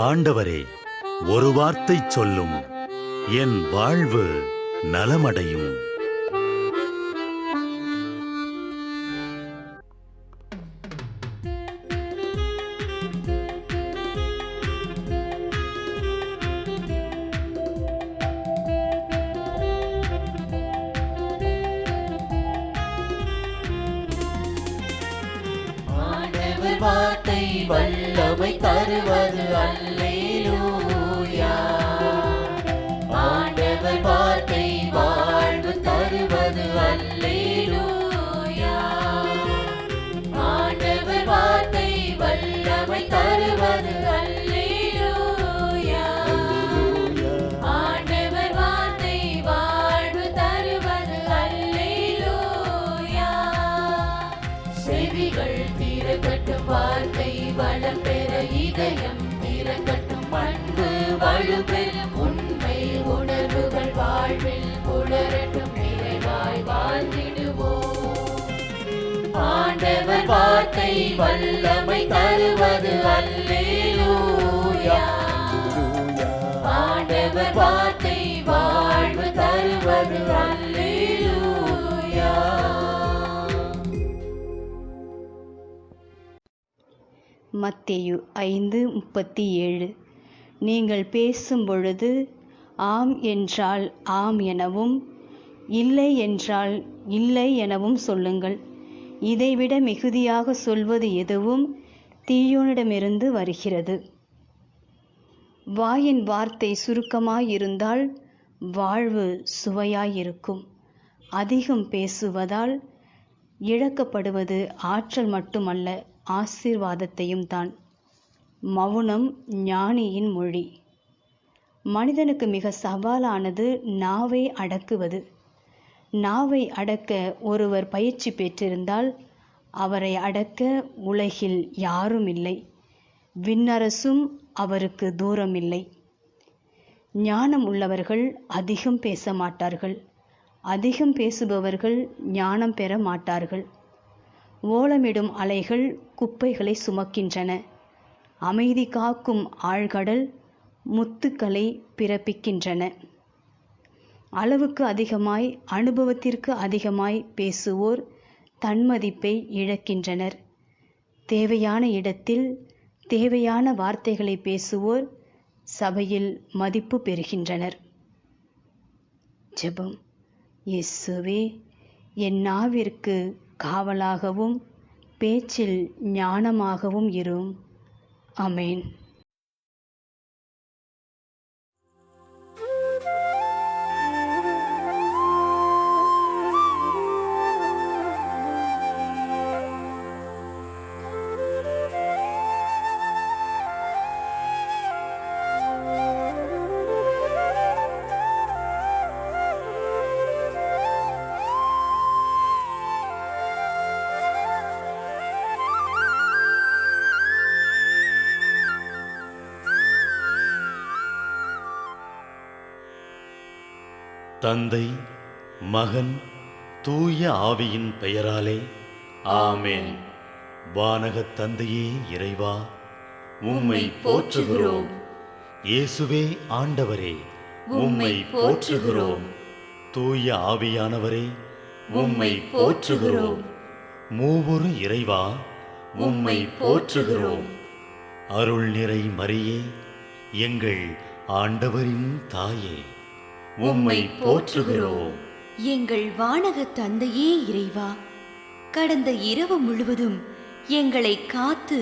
ஆண்டவரே, ஒரு வார்த்தை சொல்லும், என் வாழ்வு நலமடையும். வார்த்தை வல்லமை தருவது அல்லேலூயா. ஆண்டவர் வார்த்தை வாழ்வு தருவது அல்லேலூயா. ஆண்டவர் வார்த்தை வல்லமை தருவது அல்லேலூயா. ஆண்டவர் வார்த்தை வாழ்வு தருவது அல்லேலூயா. செவிகள் திறக்கட்டும், வார்த்தை வளம் பெற இதயம் திறக்கட்டும், அன்பு வலுப்பெறும், உண்மை உணர்வுகள் வாழ்வில் புலரட்டும், நிறைவாய் வாழ்ந்திடுவோம். ஆண்டவர் வார்த்தை வல்லமை தருவது அல்லேலூயா. ஆண்டவர் வார்த்தை வாழ்வு தருவது அல்லேலூயா. மத்தேயு 5:37. நீங்கள் பேசும் பொழுது ஆம் என்றால் ஆம் எனவும் இல்லை என்றால் இல்லை எனவும் சொல்லுங்கள். இதைவிட மிகுதியாக சொல்வது எதுவும் தீயோனிடமிருந்து வருகிறது. வாயின் வார்த்தை சுருக்கமாயிருந்தால் வாழ்வு சுவையாயிருக்கும். அதிகம் பேசுவதால் இழக்கப்படுவது ஆற்றல் மட்டுமல்ல, ஆசீர்வாதத்தையும் தான். மௌனம் ஞானியின் மொழி. மனிதனுக்கு மிக சவாலானது நாவை அடக்குவது. நாவை அடக்க ஒருவர் பயிற்சி பெற்றிருந்தால் அவரை அடக்க உலகில் யாரும் இல்லை, விண்ணரசும் அவருக்கு தூரமில்லை. ஞானம் உள்ளவர்கள் அதிகம் பேச மாட்டார்கள். அதிகம் பேசுபவர்கள் ஞானம் பெற மாட்டார்கள். ஓலமிடும் அலைகள் குப்பைகளை சுமக்கின்றன. அமைதி காக்கும் ஆழ்கடல் முத்துக்களை பிறப்பிக்கின்றன. அளவுக்கு அதிகமாய், அனுபவத்திற்கு அதிகமாய் பேசுவோர் தன்மதிப்பை இழக்கின்றனர். தேவையான இடத்தில் தேவையான வார்த்தைகளை பேசுவோர் சபையில் மதிப்பு பெறுகின்றனர். ஜெபம். இயேசுவே, என் நாவிற்கு காவலாகவும் பேச்சில் ஞானமாகவும் இரும். ஆமென். தந்தை, மகன், தூய ஆவியின் பெயராலே ஆமென். வானகத் தந்தையே இறைவா, உம்மை போற்றுகிறோம். இயேசுவே ஆண்டவரே, உம்மை போற்றுகிறோம். தூய ஆவியானவரே, உம்மை போற்றுகிறோம். மூவொரு இறைவா, உம்மை போற்றுகிறோம். அருள் நிறை மரியே, எங்கள் ஆண்டவரின் தாயே, உம்மை போற்றுகிறோம். எங்கள் வானக தந்தையே இறைவா, கடந்த இரவு முழுவதும் எங்களை காத்து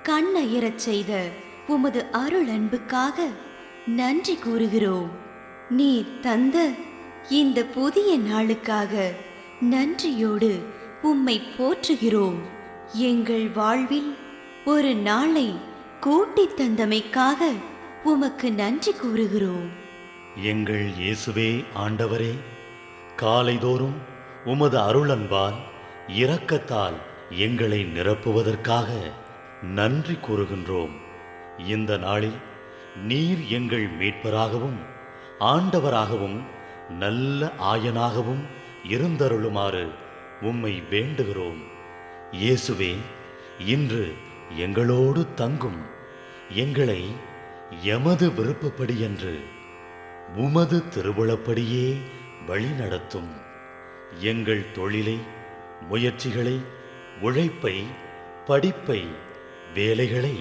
கண்ணயரச் செய்த உமது அருள் அன்புக்காக நன்றி கூறுகிறோம். நீர் தந்த இந்த புதிய நாளுக்காக நன்றியோடு உம்மை போற்றுகிறோம். எங்கள் வாழ்வில் ஒரு நாளை கூட்டித் தந்தமைக்காக உமக்கு நன்றி கூறுகிறோம். எங்கள் இயேசுவே ஆண்டவரே, காலைதோறும் உமது அருளன்பால் இரக்கத்தால் எங்களை நிரப்புவதற்காக நன்றி கூறுகின்றோம். இந்த நாளில் நீர் எங்கள் மீட்பராகவும் ஆண்டவராகவும் நல்ல ஆயனாகவும் இருந்தருளுமாறு உம்மை வேண்டுகிறோம். இயேசுவே, இன்று எங்களோடு தங்கும். எங்களை எமது விருப்பப்படி என்று உமது திருவுளப்படியே வழி நடத்தும். எங்கள் தொழிலை, முயற்சிகளை, உழைப்பை, படிப்பை, வேலைகளை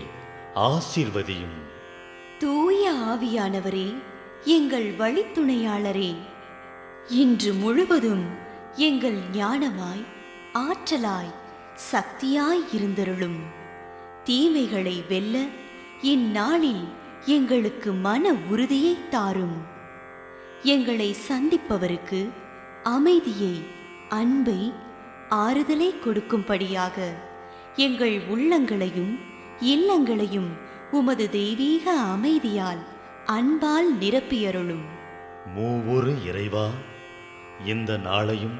ஆசீர்வதியும். தூய ஆவியானவரே, எங்கள் வழித்துணையாளரே, இன்று முழுவதும் எங்கள் ஞானமாய், ஆற்றலாய், சக்தியாய் இருந்தருளும். தீமைகளை வெல்ல இந்நாளில் எங்களுக்கு மன உறுதியை தாரும். எங்களை சந்திப்பவருக்கு அமைதியை, அன்பை, ஆறுதலை கொடுக்கும்படியாக எங்கள் உள்ளங்களையும் இல்லங்களையும் உமது தெய்வீக அமைதியால், அன்பால் நிரப்பியருளும். மூவொரு இறைவா, இந்த நாளையும்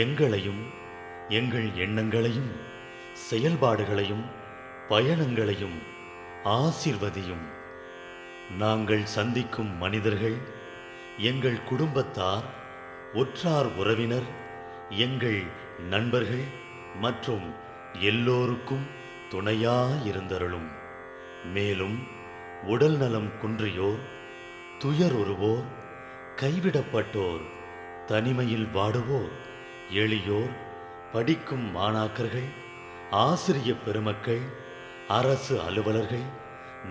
எங்களையும், எங்கள் எண்ணங்களையும், செயல்பாடுகளையும், பயணங்களையும் ஆசீர்வதியும். நாங்கள் சந்திக்கும் மனிதர்கள், எங்கள் குடும்பத்தார், உற்றார் உறவினர், எங்கள் நண்பர்கள் மற்றும் எல்லோருக்கும் துணையாயிருந்தருளும். மேலும் உடல் நலம் குன்றியோர், துயருறுவோர், கைவிடப்பட்டோர், தனிமையில் வாடுவோர், எளியோர், படிக்கும் மாணாக்கர்கள், ஆசிரிய பெருமக்கள், அரசு அலுவலர்கள்,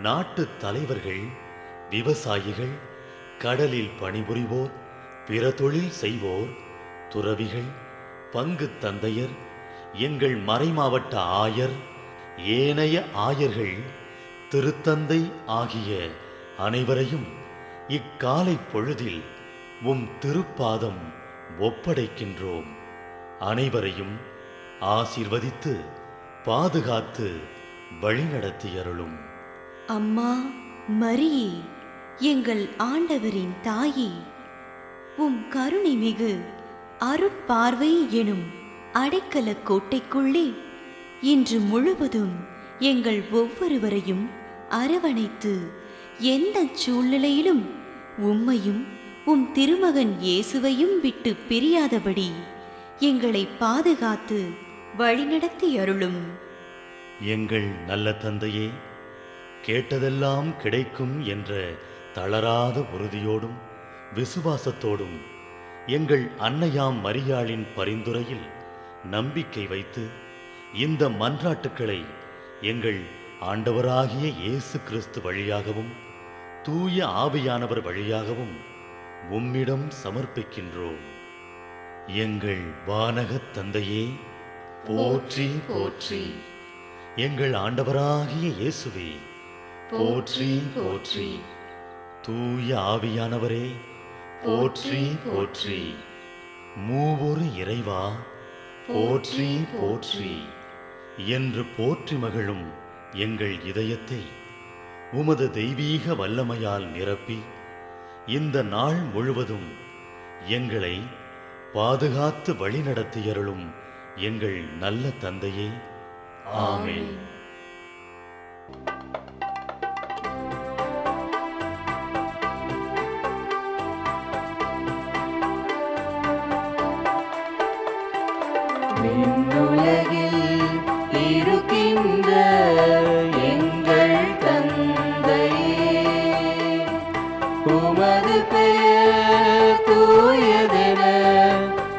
நாட்டு தலைவர்கள், விவசாயிகள், கடலில் பணிபுரிவோர், பிற தொழில் செய்வோர், துறவிகள், பங்கு தந்தையர், எங்கள் மறைமாவட்ட ஆயர், ஏனைய ஆயர்கள், திருத்தந்தை ஆகிய அனைவரையும் இக்காலை பொழுதில் உம் திருப்பாதம் ஒப்படைக்கின்றோம். அனைவரையும் ஆசீர்வதித்து பாதுகாத்து வழிநடத்தியருளும். அம்மா மரியே, எங்கள் ஆண்டவரின் தாயே, உம் கருணை மிகு அருட்பார்வை எனும் அடைக்கல கோட்டைக்குள்ளே இன்று முழுவதும் எங்கள் ஒவ்வொருவரையும் அரவணைத்து எந்த சூழ்நிலையிலும் உம்மையும் உம் திருமகன் இயேசுவையும் விட்டு பிரியாதபடி எங்களை பாதுகாத்து வழிநடத்தி அருளும். எங்கள் நல்ல தந்தையே, கேட்டதெல்லாம் கிடைக்கும் என்ற தளராத உறுதியோடும் விசுவாசத்தோடும் எங்கள் அன்னையாம் மரியாளின் பரிந்துரையில் நம்பிக்கை வைத்து இந்த மன்றாட்டுக்களை எங்கள் ஆண்டவராகிய இயேசு கிறிஸ்து வழியாகவும் தூய ஆவியானவர் வழியாகவும் உம்மிடம் சமர்ப்பிக்கின்றோம். எங்கள் வானகத் தந்தையே, போற்றி போற்றி. எங்கள் ஆண்டவராகிய இயேசுவே, போற்றி போற்றி. தூய ஆவியானவரே, போற்றி போற்றி. மூவொரு இறைவா, போற்றி போற்றி என்று போற்றி மகிழும் எங்கள் இதயத்தை உமது தெய்வீக வல்லமையால் நிரப்பி இந்த நாள் முழுவதும் எங்களை பாதுகாத்து வழிநடத்தியருளும் எங்கள் நல்ல தந்தையே. ஆமென். விண்ணுலகில் இருக்கின்ற எங்கள் தந்தையே, உமது பெயர் தூயதென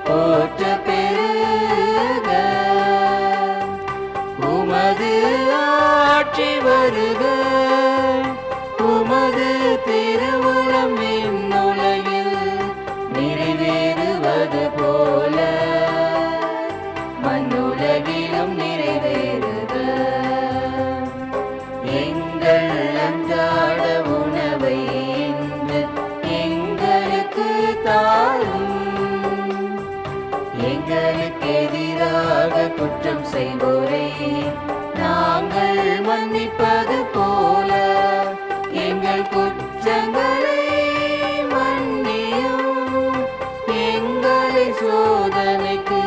போற்ற பெருக. உமது ஆட்சி வருக. உமது திருவுளம் விண்ணுலகில் நிறைவேறுவது போல மண்ணுலகிலும் நிறைவேறுக. எங்கள் அன்றாட உணவை இன்று எங்களுக்கு தாரும். எங்களுக்கு எதிராக குற்றம் செய்வோரை நாங்கள் மன்னிப்பது போல எங்கள் குற்றங்களை மன்னியும். எங்களை சோதனைக்கு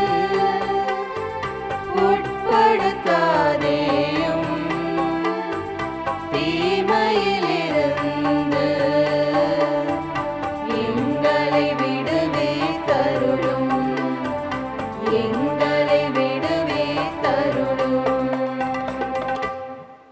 உட்படுத்தாதேயும், தீமையிலிருந்து